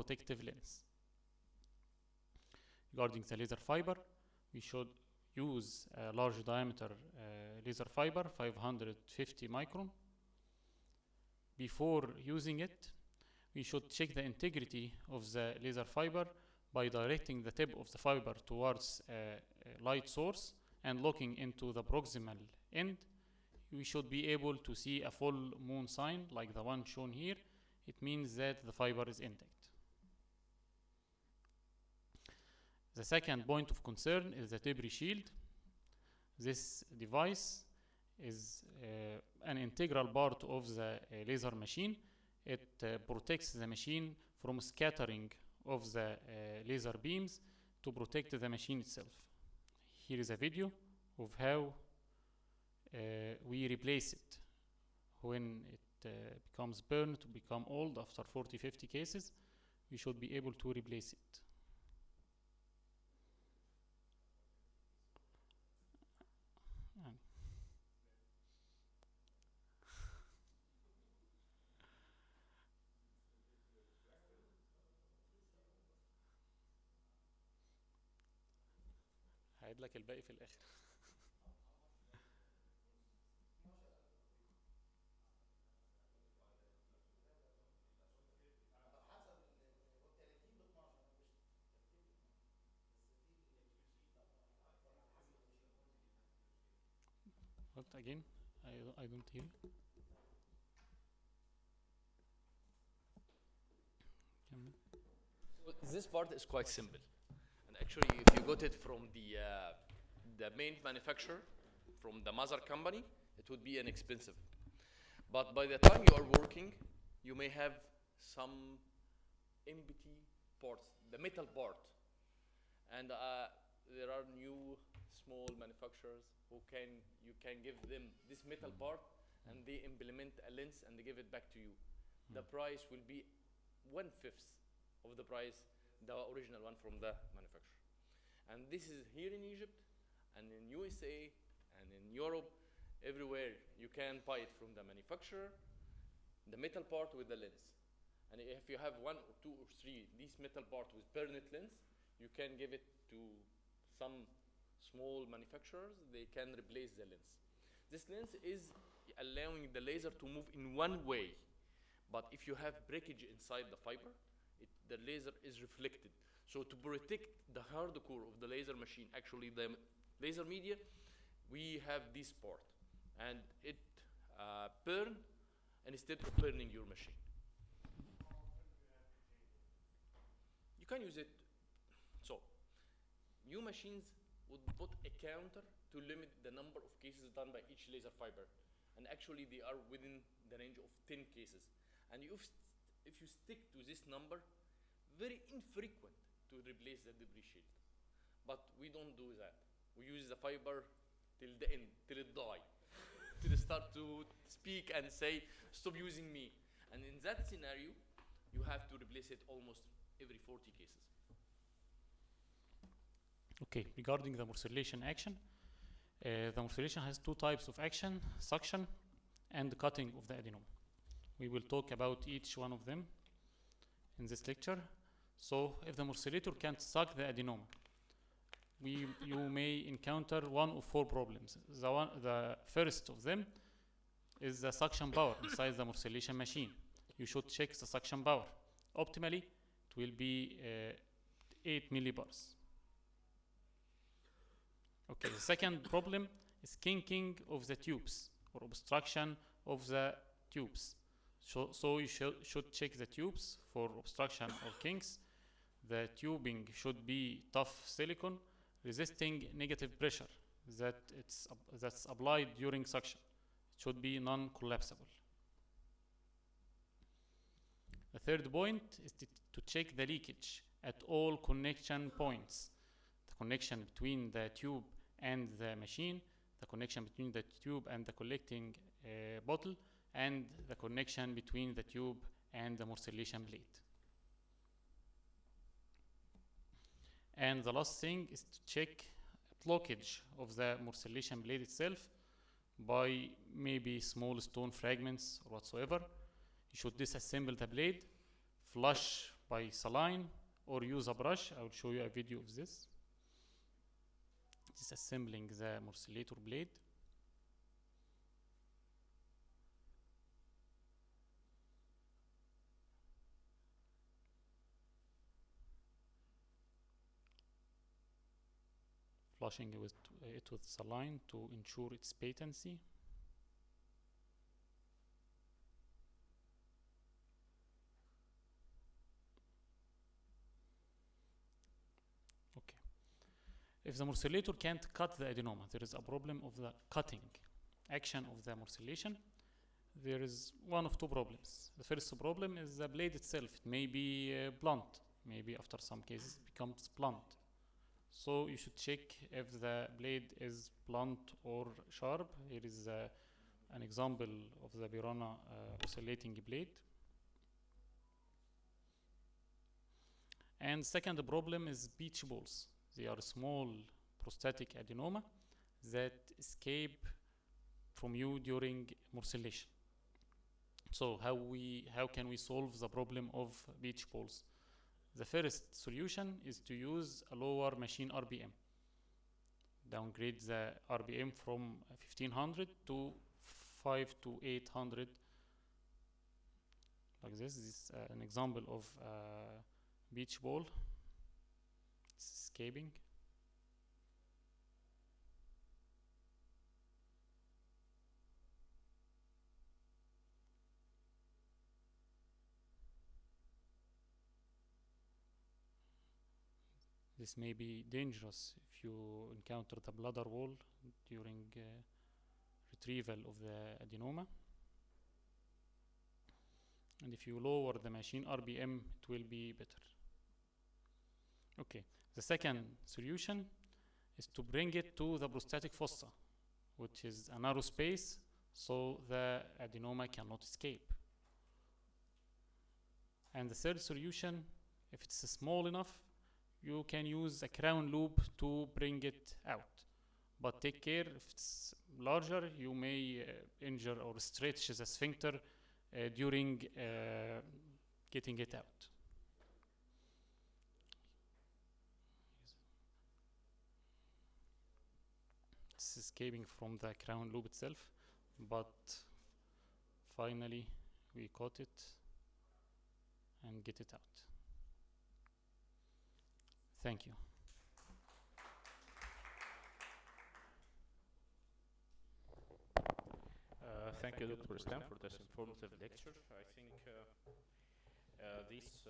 protective lens. Regarding the laser fiber, we should use a large diameter laser fiber, 550 micron. Before using it, we should check the integrity of the laser fiber by directing the tip of the fiber towards a light source and looking into the proximal end. We should be able to see a full moon sign like the one shown here. It means that the fiber is intact. The second point of concern is the debris shield. This device is an integral part of the laser machine. It protects the machine from scattering of the laser beams to protect the machine itself. Here is a video of how we replace it when it becomes burned to become old after 40-50 cases. We should be able to replace it. هعيد لك الباقي في الآخر. What again? I don't hear you. This part is quite simple, and actually, if you got it from the main manufacturer, from the mother company, it would be inexpensive. But by the time you are working, you may have some empty parts, the metal part, and there are new small manufacturers who you can give them this metal part, and they implement a lens and they give it back to you. The price will be 1/5 of the price, the original one from the manufacturer. And this is here in Egypt and in USA and in Europe, everywhere you can buy it from the manufacturer, the metal part with the lens. And if you have 1 or 2 or 3 these metal part with permanent lens, you can give it to some small manufacturers. They can replace the lens. This lens is allowing the laser to move in one way, but if you have breakage inside the fiber, the laser is reflected. So to protect the hard core of the laser machine, actually the laser media, we have this part, and it burn instead of burning your machine. You can use it. So new machines would put a counter to limit the number of cases done by each laser fiber, and actually they are within the range of 10 cases. And if you stick to this number, very infrequent to replace the debris shield. But we don't do that. We use the fiber till the end, till it die, till it start to speak and say, stop using me. And in that scenario, you have to replace it almost every 40 cases. Okay, regarding the morcellation action, the morcellation has 2 types of action: suction and cutting of the adenoma. We will talk about each one of them in this lecture. So if the morcellator can't suck the adenoma, you may encounter 1 of 4 problems. The first of them is the suction power inside the morcellation machine. You should check the suction power. Optimally, it will be 8 millibars. Okay, the second problem is kinking of the tubes or obstruction of the tubes. So you should check the tubes for obstruction or kinks. The tubing should be tough silicone, resisting negative pressure that's applied during suction. It should be non-collapsible. The third point is to check the leakage at all connection points. The connection between the tube and the machine, the connection between the tube and the collecting bottle, and the connection between the tube and the morcellation blade. And the last thing is to check blockage of the morcellation blade itself by maybe small stone fragments or whatsoever. You should disassemble the blade, flush by saline or use a brush. I will show you a video of this. Disassembling the morcellator blade. Flushing it with saline to ensure its patency. Okay. If the morcellator can't cut the adenoma, there is a problem of the cutting action of the morcellation. There is one of two problems. The first problem is the blade itself. It may be blunt. Maybe after some cases it becomes blunt. So you should check if the blade is blunt or sharp. Here is an example of the Piranha oscillating blade. And second problem is beach balls. They are small prostatic adenoma that escape from you during morcellation. So how can we solve the problem of beach balls? The first solution is to use a lower machine RPM. Downgrade the RPM from 1500 to 5 to 800. Like this. This is an example of beach ball. It's escaping. This may be dangerous if you encounter the bladder wall during retrieval of the adenoma. And if you lower the machine RPM, it will be better. Okay, the second solution is to bring it to the prostatic fossa, which is a narrow space, so the adenoma cannot escape. And the third solution, if it's small enough, you can use a crown loop to bring it out. But take care, if it's larger, you may injure or stretch the sphincter during getting it out. It's escaping from the crown loop itself, but finally we caught it and get it out. Thank you. Thank you, Dr. Islam, for this informative lecture. I think this